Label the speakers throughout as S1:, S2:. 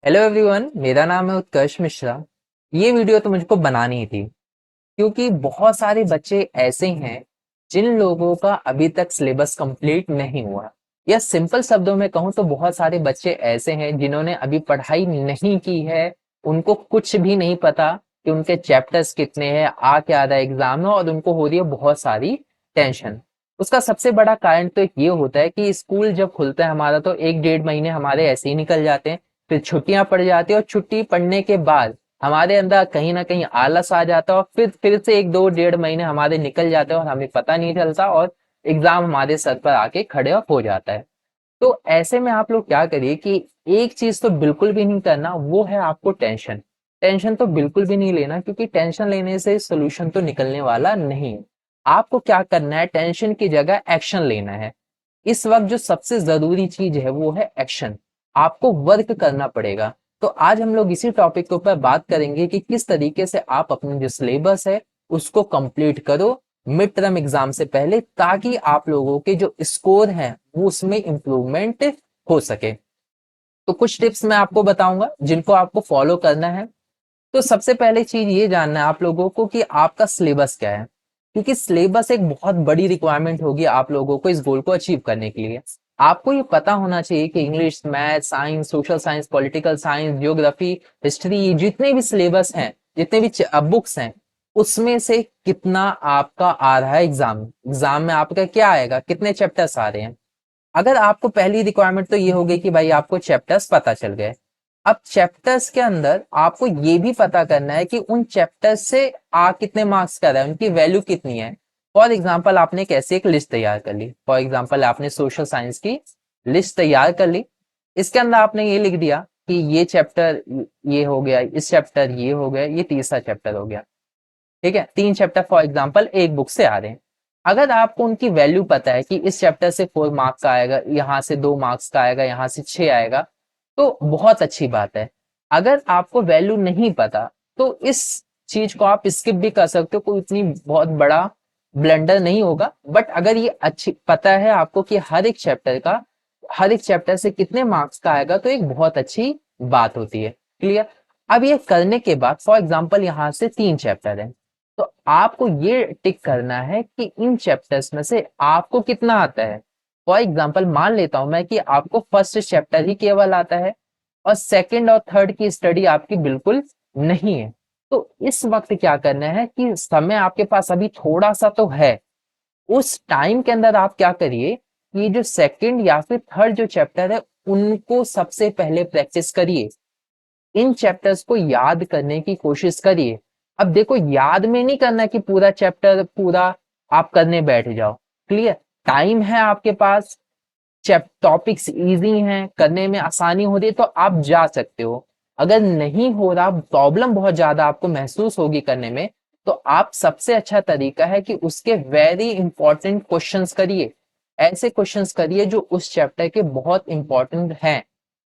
S1: Hello everyone, मेरा नाम है उत्कर्ष मिश्रा। ये वीडियो तो मुझको बनानी ही थी क्योंकि बहुत सारे बच्चे ऐसे हैं जिन लोगों का अभी तक सिलेबस कंप्लीट नहीं हुआ, या सिंपल शब्दों में कहूँ तो बहुत सारे बच्चे ऐसे हैं जिन्होंने अभी पढ़ाई नहीं की है। उनको कुछ भी नहीं पता कि उनके चैप्टर्स कितने हैं, आ क्या रहा है एग्जाम में, और उनको हो रही है बहुत सारी टेंशन। उसका सबसे बड़ा कारण तो एक ये होता है कि स्कूल जब खुलता है हमारा तो 1 डेढ़ महीने हमारे ऐसे ही निकल जाते हैं। फिर छुट्टियां पड़ जाती है और छुट्टी पड़ने के बाद हमारे अंदर कहीं ना कहीं आलस आ जाता है और फिर से 1 2 1.5 महीने हमारे निकल जाते हैं और हमें पता नहीं चलता, और एग्जाम हमारे सर पर आके खड़े हो जाता है। तो ऐसे में आप लोग क्या करिए कि एक चीज तो बिल्कुल भी नहीं करना, वो है आपको टेंशन। टेंशन तो बिल्कुल भी नहीं लेना, क्योंकि टेंशन लेने से सोल्यूशन तो निकलने वाला नहीं है। आपको क्या करना है, टेंशन की जगह एक्शन लेना है। इस वक्त जो सबसे जरूरी चीज है वो है एक्शन। आपको वर्क करना पड़ेगा। तो आज हम लोग इसी टॉपिक के ऊपर बात करेंगे कि किस तरीके से आप अपने जो सिलेबस है उसको कंप्लीट करो मिड टर्म एग्जाम से पहले, ताकि आप लोगों के जो स्कोर हैं वो उसमें इंप्रूवमेंट हो सके। तो कुछ टिप्स मैं आपको बताऊंगा जिनको आपको फॉलो करना है। तो सबसे पहले चीज ये जानना है आप लोगों को कि आपका सिलेबस क्या है, क्योंकि सिलेबस एक बहुत बड़ी रिक्वायरमेंट होगी आप लोगों को इस गोल को अचीव करने के लिए। आपको ये पता होना चाहिए कि English, math, science, social science, political science, geography, history, जितने भी सिलेबस हैं, जितने भी बुक्स हैं, उसमें से कितना आपका आ रहा है एग्जाम में आपका क्या आएगा, कितने चैप्टर्स आ रहे हैं। अगर आपको पहली रिक्वायरमेंट तो ये होगी कि भाई आपको चैप्टर्स पता चल गए। अब चैप्टर्स के अंदर आपको ये भी पता करना है कि उन चैप्टर्स से आ कितने मार्क्स का रहा है, उनकी वैल्यू कितनी है। फॉर एग्जाम्पल आपने कैसे एक लिस्ट तैयार कर ली, फॉर एग्जाम्पल आपने सोशल साइंस की लिस्ट तैयार कर ली। इसके अंदर आपने ये लिख दिया कि ये चैप्टर ये हो गया, इस चैप्टर ये हो गया, ये तीसरा चैप्टर हो गया। ठीक है, 3 चैप्टर फॉर एग्जाम्पल एक बुक से आ रहे हैं। अगर आपको उनकी वैल्यू पता है कि इस चैप्टर से 4 मार्क्स का आएगा, यहाँ से 2 मार्क्स का आएगा, यहाँ से 6 आएगा, तो बहुत अच्छी बात है। अगर आपको वैल्यू नहीं पता तो इस चीज को आप स्किप भी कर सकते हो, कोई इतनी बहुत बड़ा ब्लंडर नहीं होगा। बट अगर ये अच्छी पता है आपको कि हर एक चैप्टर से कितने मार्क्स का आएगा, तो एक बहुत अच्छी बात होती है। क्लियर। अब ये करने के बाद फॉर एग्जाम्पल यहाँ से 3 चैप्टर है, तो आपको ये टिक करना है कि इन चैप्टर्स में से आपको कितना आता है। फॉर एग्जाम्पल मान लेता हूं मैं कि आपको फर्स्ट चैप्टर ही केवल आता है और सेकंड और थर्ड की स्टडी आपकी बिल्कुल नहीं है। तो इस वक्त क्या करना है कि समय आपके पास अभी थोड़ा सा तो है, उस टाइम के अंदर आप क्या करिए कि जो सेकंड या फिर थर्ड जो चैप्टर है उनको सबसे पहले प्रैक्टिस करिए। इन चैप्टर्स को याद करने की कोशिश करिए। अब देखो, याद में नहीं करना कि पूरा चैप्टर पूरा आप करने बैठ जाओ। क्लियर। टाइम है आपके पास, टॉपिक्स इजी हैं, करने में आसानी हो रही है, तो आप जा सकते हो। अगर नहीं हो रहा, प्रॉब्लम बहुत ज्यादा आपको महसूस होगी करने में, तो आप सबसे अच्छा तरीका है कि उसके वेरी इंपॉर्टेंट क्वेश्चंस करिए। ऐसे क्वेश्चंस करिए जो उस चैप्टर के बहुत इंपॉर्टेंट हैं।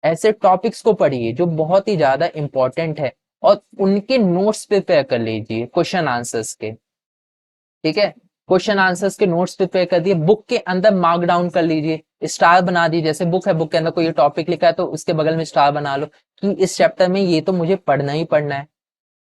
S1: ऐसे टॉपिक्स को पढ़िए जो बहुत ही ज्यादा इंपॉर्टेंट है, और उनके नोट्स प्रिपेयर कर लीजिए क्वेश्चन आंसर्स के। ठीक है, क्वेश्चन आंसर्स के नोट्स प्रिपेयर कर दिए, बुक के अंदर मार्क डाउन कर लीजिए, स्टार बना दीजिए। जैसे बुक है, बुक के अंदर कोई टॉपिक लिखा है तो उसके बगल में स्टार बना लो कि इस चैप्टर में ये तो मुझे पढ़ना ही पढ़ना है।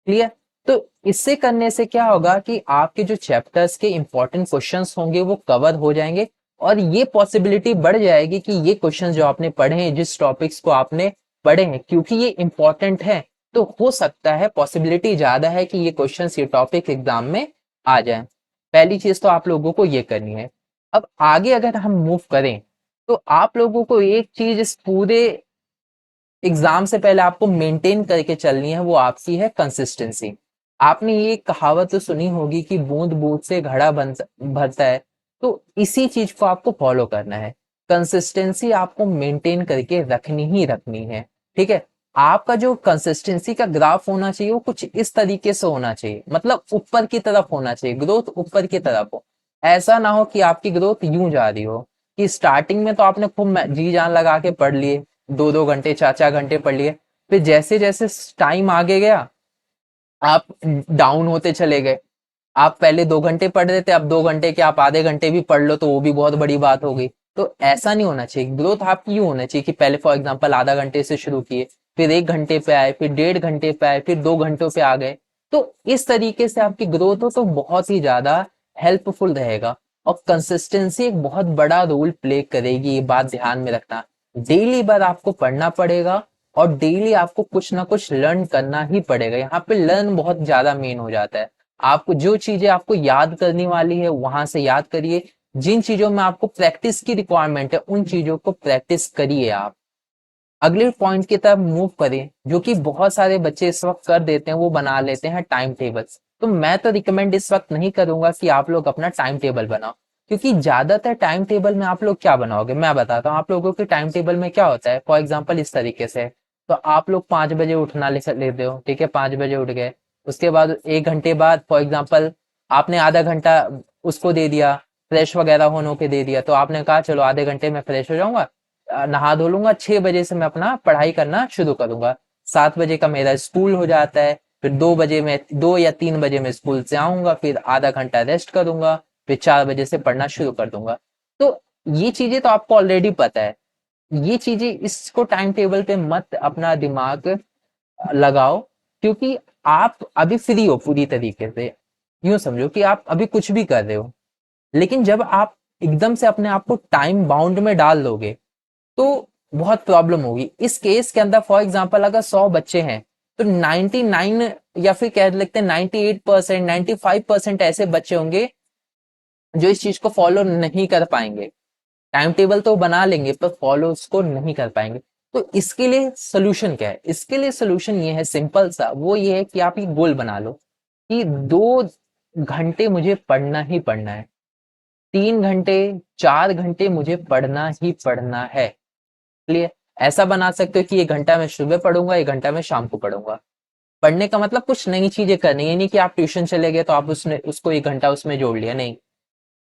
S1: क्लियर। तो इससे करने से क्या होगा कि आपके जो चैप्टर्स के इंपॉर्टेंट क्वेश्चंस होंगे वो कवर हो जाएंगे, और ये पॉसिबिलिटी बढ़ जाएगी कि ये क्वेश्चंस जो आपने पढ़े हैं, जिस टॉपिक्स को आपने पढ़े हैं, क्योंकि ये इंपॉर्टेंट है, तो हो सकता है, पॉसिबिलिटी ज्यादा है कि ये क्वेश्चंस, ये टॉपिक एग्जाम में आ जाए। पहली चीज तो आप लोगों को ये करनी है। अब आगे अगर हम मूव करें, तो आप लोगों को एक चीज इस पूरे एग्जाम से पहले आपको मेंटेन करके चलनी है, वो आपकी है कंसिस्टेंसी। आपने ये कहावत तो सुनी होगी कि बूंद बूंद से घड़ा बन भरता है। तो इसी चीज को आपको फॉलो करना है। कंसिस्टेंसी आपको मेंटेन करके रखनी ही रखनी है। ठीक है। आपका जो कंसिस्टेंसी का ग्राफ होना चाहिए वो कुछ इस तरीके से होना चाहिए, मतलब ऊपर की तरफ होना चाहिए, ग्रोथ ऊपर की तरफ हो। ऐसा ना हो कि आपकी ग्रोथ यूं जा रही हो कि स्टार्टिंग में तो आपने खूब जी जान लगा के पढ़ लिए, 2 2 घंटे 4 4 घंटे पढ़ लिए, फिर जैसे जैसे टाइम आगे गया आप डाउन होते चले गए। आप पहले 2 घंटे पढ़ रहे थे, अब 2 घंटे के आप आधे घंटे भी पढ़ लो तो वो भी बहुत बड़ी बात हो गई। तो ऐसा नहीं होना चाहिए। ग्रोथ आपकी यूं होना चाहिए कि पहले फॉर एग्जांपल आधा घंटे से शुरू किए, फिर 1 घंटे पे आए, फिर 1.5 घंटे पे आए, फिर 2 घंटों पे आ गए। तो इस तरीके से आपकी ग्रोथ हो तो बहुत ही ज़्यादा हेल्पफुल रहेगा। और कंसिस्टेंसी एक बहुत बड़ा रोल प्ले करेगी, ये बात ध्यान में रखना। डेली बार आपको पढ़ना पड़ेगा और डेली आपको कुछ ना कुछ लर्न करना ही पड़ेगा। यहाँ पे लर्न बहुत ज़्यादा मेन हो जाता है। आपको जो चीज़ें आपको याद करनी वाली है वहां से याद करिए, जिन चीज़ों में आपको प्रैक्टिस की रिक्वायरमेंट है उन चीज़ों को प्रैक्टिस करिए आप। अगले पॉइंट की तरफ मूव करें, जो कि बहुत सारे बच्चे इस वक्त कर देते हैं, वो बना लेते हैं टाइम टेबल। तो मैं तो रिकमेंड इस वक्त नहीं करूंगा कि आप लोग अपना टाइम टेबल बनाओ, क्योंकि ज्यादातर टाइम टेबल में आप लोग क्या बनाओगे मैं बताता हूँ। आप लोगों के टाइम टेबल में क्या होता है, फॉर एग्जाम्पल इस तरीके से। तो आप लोग 5 बजे उठना लेते हो, ठीक है, 5 बजे उठ गए। उसके बाद 1 घंटे बाद फॉर एग्जाम्पल आपने आधा घंटा उसको दे दिया, फ्रेश वगैरह होने के दे दिया। तो आपने कहा चलो आधे घंटे में फ्रेश हो जाऊंगा, नहा धो लूंगा, 6 बजे से मैं अपना पढ़ाई करना शुरू करूंगा। 7 बजे का मेरा स्कूल हो जाता है, फिर 2 बजे में 2 या 3 बजे में स्कूल से आऊंगा, फिर आधा घंटा रेस्ट करूंगा, फिर 4 बजे से पढ़ना शुरू कर दूंगा। तो ये चीजें तो आपको ऑलरेडी पता है। ये चीजें, इसको टाइम टेबल पे मत अपना दिमाग लगाओ, क्योंकि आप अभी फ्री हो पूरी तरीके से। यूं समझो कि आप अभी कुछ भी कर रहे हो, लेकिन जब आप एकदम से अपने आप को टाइम बाउंड में डाल दोगे तो बहुत प्रॉब्लम होगी। इस केस के अंदर फॉर एग्जांपल अगर 100 बच्चे हैं तो 99 या फिर कह लेते हैं 98%, 95% ऐसे बच्चे होंगे जो इस चीज को फॉलो नहीं कर पाएंगे। टाइम टेबल तो बना लेंगे पर फॉलो उसको नहीं कर पाएंगे। तो इसके लिए सोल्यूशन क्या है? इसके लिए सोल्यूशन ये है सिंपल सा, वो ये है कि आप ये गोल बना लो कि 2 घंटे मुझे पढ़ना ही पढ़ना है, 3 घंटे, 4 घंटे मुझे पढ़ना ही पढ़ना है। लिए ऐसा बना सकते हो कि 1 घंटा मैं सुबह पढ़ूंगा, 1 घंटा मैं शाम को पढ़ूंगा। पढ़ने का मतलब कुछ नई चीजें करनी है, नहीं कि आप ट्यूशन चले गए तो आप उसने उसको 1 घंटा उसमें जोड़ लिया, नहीं।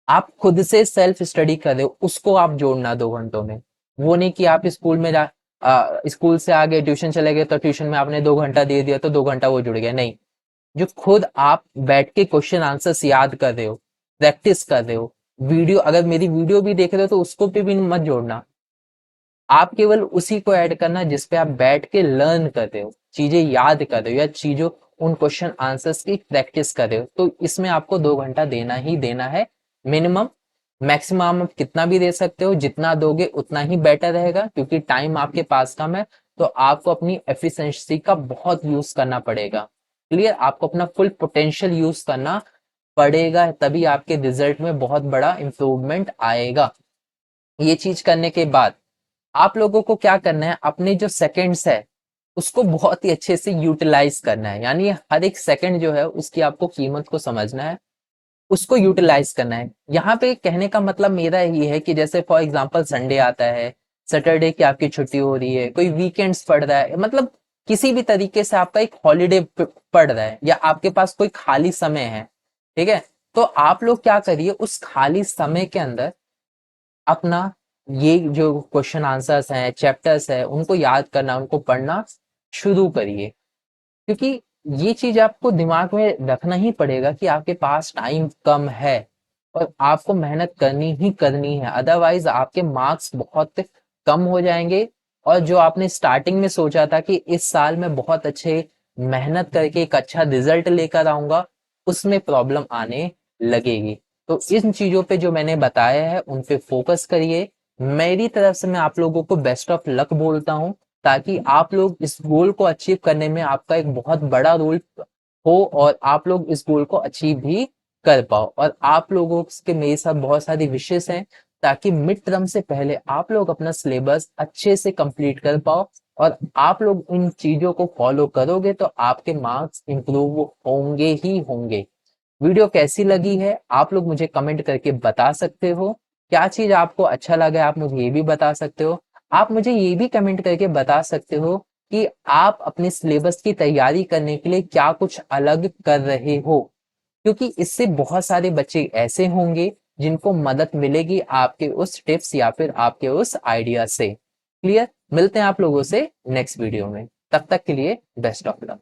S1: आप खुद से सेल्फ स्टडी कर रहे हो, उसको आप जोड़ना 2 घंटों में। वो नहीं कि आप स्कूल से आ गए, ट्यूशन चले गए तो ट्यूशन में आपने 2 घंटा दे दिया तो 2 घंटा वो जुड़ गया, नहीं। जो खुद आप बैठ के क्वेश्चन आंसर्स याद कर रहे हो, प्रैक्टिस कर रहे हो, वीडियो, अगर मेरी वीडियो भी देख रहे हो तो उसको भी मत जोड़ना। आप केवल उसी को ऐड करना जिसपे आप बैठ के लर्न कर रहे हो, चीजें याद कर रहे हो, या चीजों उन क्वेश्चन आंसर्स की प्रैक्टिस कर रहे हो। तो इसमें आपको 2 घंटा देना ही देना है मिनिमम। मैक्सिमम आप कितना भी दे सकते हो, जितना दोगे उतना ही बेटर रहेगा, क्योंकि टाइम आपके पास कम है। तो आपको अपनी एफिशिएंसी का बहुत यूज करना पड़ेगा। क्लियर? आपको अपना फुल पोटेंशियल यूज करना पड़ेगा, तभी आपके रिजल्ट में बहुत बड़ा इंप्रूवमेंट आएगा। ये चीज करने के बाद आप लोगों को क्या करना है, अपने जो सेकंड्स है उसको बहुत ही अच्छे से यूटिलाइज करना है। यानी हर एक सेकंड जो है उसकी आपको कीमत को समझना है, उसको यूटिलाइज करना है। यहाँ पे कहने का मतलब मेरा ये है कि जैसे फॉर एग्जांपल संडे आता है, सैटरडे की आपकी छुट्टी हो रही है, कोई वीकेंड्स पड़ रहा है, मतलब किसी भी तरीके से आपका एक हॉलीडे पड़ रहा है, या आपके पास कोई खाली समय है, ठीक है। तो आप लोग क्या करिए, उस खाली समय के अंदर अपना ये जो क्वेश्चन आंसर्स हैं, चैप्टर्स है, उनको याद करना, उनको पढ़ना शुरू करिए। क्योंकि ये चीज आपको दिमाग में रखना ही पड़ेगा कि आपके पास टाइम कम है और आपको मेहनत करनी ही करनी है, अदरवाइज आपके मार्क्स बहुत कम हो जाएंगे। और जो आपने स्टार्टिंग में सोचा था कि इस साल में बहुत अच्छे मेहनत करके एक अच्छा रिजल्ट लेकर आऊंगा, उसमें प्रॉब्लम आने लगेगी। तो इन चीजों पे जो मैंने बताया है उन पे फोकस करिए। मेरी तरफ से मैं आप लोगों को बेस्ट ऑफ लक बोलता हूँ, ताकि आप लोग इस गोल को अचीव करने में आपका एक बहुत बड़ा रोल हो और आप लोग इस गोल को अचीव भी कर पाओ। और आप लोगों के मेरे साथ बहुत सारी विशेष हैं, ताकि मिड टर्म से पहले आप लोग अपना सिलेबस अच्छे से कंप्लीट कर पाओ। और आप लोग इन चीजों को फॉलो करोगे तो आपके मार्क्स इंप्रूव होंगे ही होंगे। वीडियो कैसी लगी है आप लोग मुझे कमेंट करके बता सकते हो। क्या चीज आपको अच्छा लगा आप मुझे ये भी बता सकते हो। आप मुझे ये भी कमेंट करके बता सकते हो कि आप अपने सिलेबस की तैयारी करने के लिए क्या कुछ अलग कर रहे हो, क्योंकि इससे बहुत सारे बच्चे ऐसे होंगे जिनको मदद मिलेगी आपके उस टिप्स या फिर आपके उस आइडिया से। क्लियर? मिलते हैं आप लोगों से नेक्स्ट वीडियो में, तब तक के लिए बेस्ट ऑफ लक।